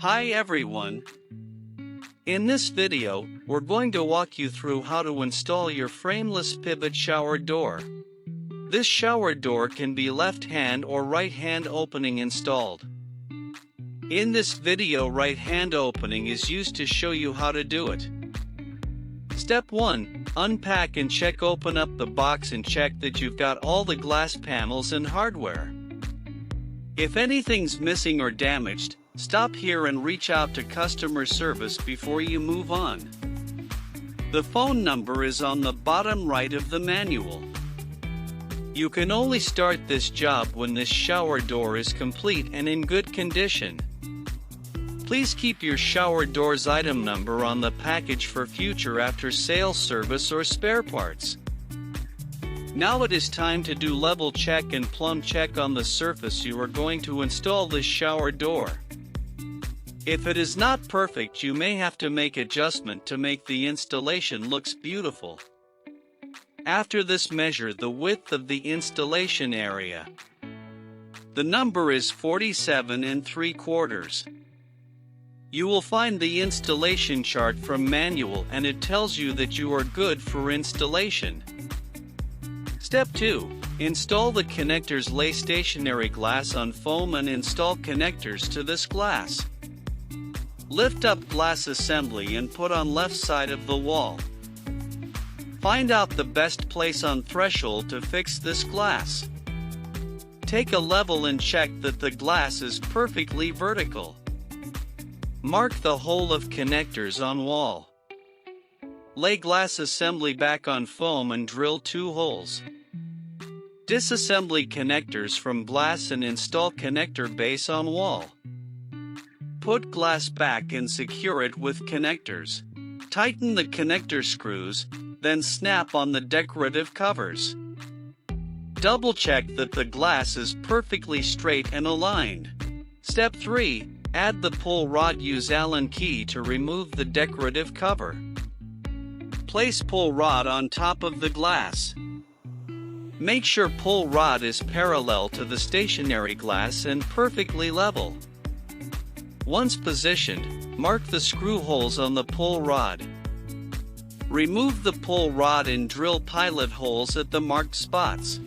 Hi everyone. In this video, we're going to walk you through how to install your frameless pivot shower door. This shower door can be left-hand or right-hand opening installed. In this video, right-hand opening is used to show you how to do it. Step 1. Unpack and check. Open up the box and check that you've got all the glass panels and hardware. If anything's missing or damaged, stop here and reach out to customer service before you move on. The phone number is on the bottom right of the manual. You can only start this job when this shower door is complete and in good condition. Please keep your shower door's item number on the package for future after-sales service or spare parts. Now it is time to do level check and plumb check on the surface you are going to install this shower door. If it is not perfect, you may have to make adjustment to make the installation looks beautiful. After this, measure the width of the installation area. The number is 47 3/4. You will find the installation chart from manual and it tells you that you are good for installation. Step 2. Install the connectors. Lay stationary glass on foam and install connectors to this glass. Lift up glass assembly and put on left side of the wall. Find out the best place on threshold to fix this glass. Take a level and check that the glass is perfectly vertical. Mark the hole of connectors on wall. Lay glass assembly back on foam and drill 2 holes. Disassembly connectors from glass and install connector base on wall. Put glass back and secure it with connectors. Tighten the connector screws, then snap on the decorative covers. Double check that the glass is perfectly straight and aligned. Step 3. Add the pull rod. Use Allen key to remove the decorative cover. Place pull rod on top of the glass. Make sure pull rod is parallel to the stationary glass and perfectly level. Once positioned, mark the screw holes on the pull rod. Remove the pull rod and drill pilot holes at the marked spots.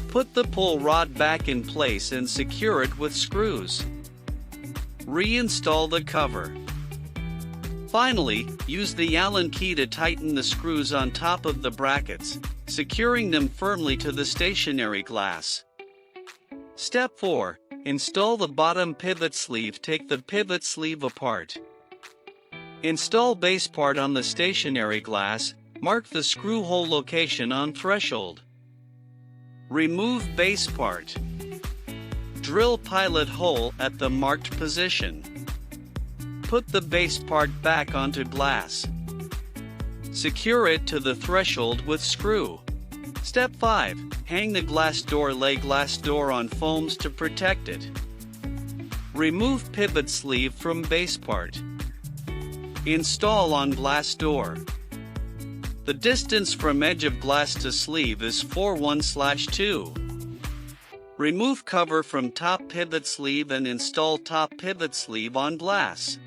Put the pull rod back in place and secure it with screws. Reinstall the cover. Finally, use the Allen key to tighten the screws on top of the brackets, securing them firmly to the stationary glass. Step 4. Install the bottom pivot sleeve. Take the pivot sleeve apart. Install base part on the stationary glass. Mark the screw hole location on threshold. Remove base part. Drill pilot hole at the marked position. Put the base part back onto glass. Secure it to the threshold with screw. Step 5. Hang the glass door. Lay glass door on foams to protect it. Remove pivot sleeve from base part. Install on glass door. The distance from edge of glass to sleeve is 4:1/2. Remove cover from top pivot sleeve and install top pivot sleeve on glass.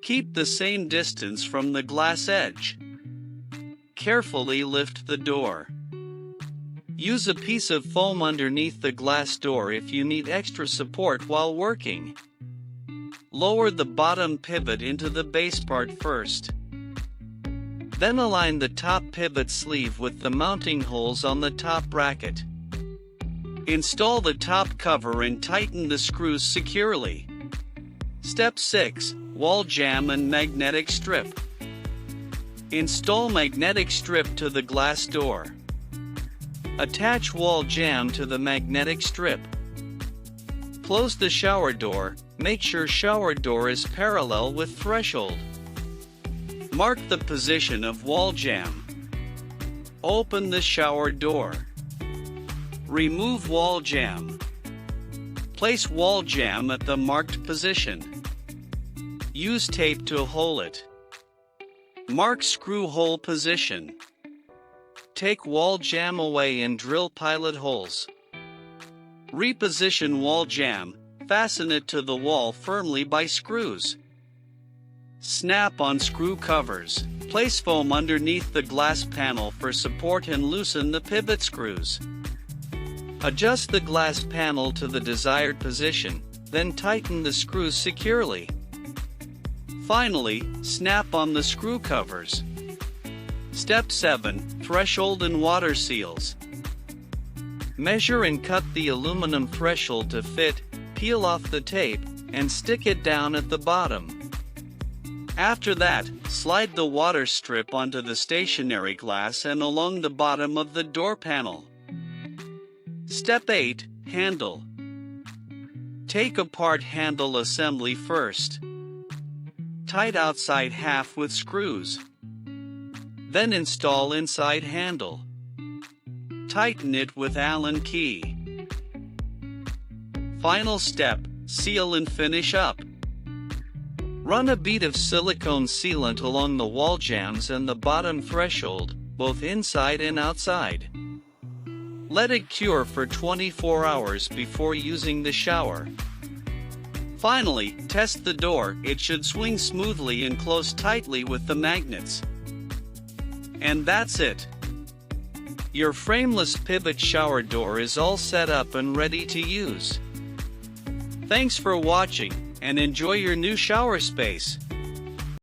Keep the same distance from the glass edge. Carefully lift the door. Use a piece of foam underneath the glass door if you need extra support while working. Lower the bottom pivot into the base part first. Then align the top pivot sleeve with the mounting holes on the top bracket. Install the top cover and tighten the screws securely. Step 6. Wall jamb and magnetic strip. Install magnetic strip to the glass door. Attach wall jamb to the magnetic strip. Close the shower door. Make sure shower door is parallel with threshold. Mark the position of wall jamb. Open the shower door. Remove wall jamb. Place wall jamb at the marked position. Use tape to hole it. Mark screw hole position. Take wall jamb away and drill pilot holes. Reposition wall jamb, fasten it to the wall firmly by screws. Snap on screw covers. Place foam underneath the glass panel for support and loosen the pivot screws. Adjust the glass panel to the desired position, then tighten the screws securely. Finally, snap on the screw covers. Step 7. Threshold and water seals. Measure and cut the aluminum threshold to fit, peel off the tape, and stick it down at the bottom. After that, slide the water strip onto the stationary glass and along the bottom of the door panel. Step 8. Handle. Take apart handle assembly first. Tight outside half with screws. Then install inside handle. Tighten it with Allen key. Final step, seal and finish up. Run a bead of silicone sealant along the wall jambs and the bottom threshold, both inside and outside. Let it cure for 24 hours before using the shower. Finally, test the door. It should swing smoothly and close tightly with the magnets. And that's it. Your frameless pivot shower door is all set up and ready to use. Thanks for watching, and enjoy your new shower space.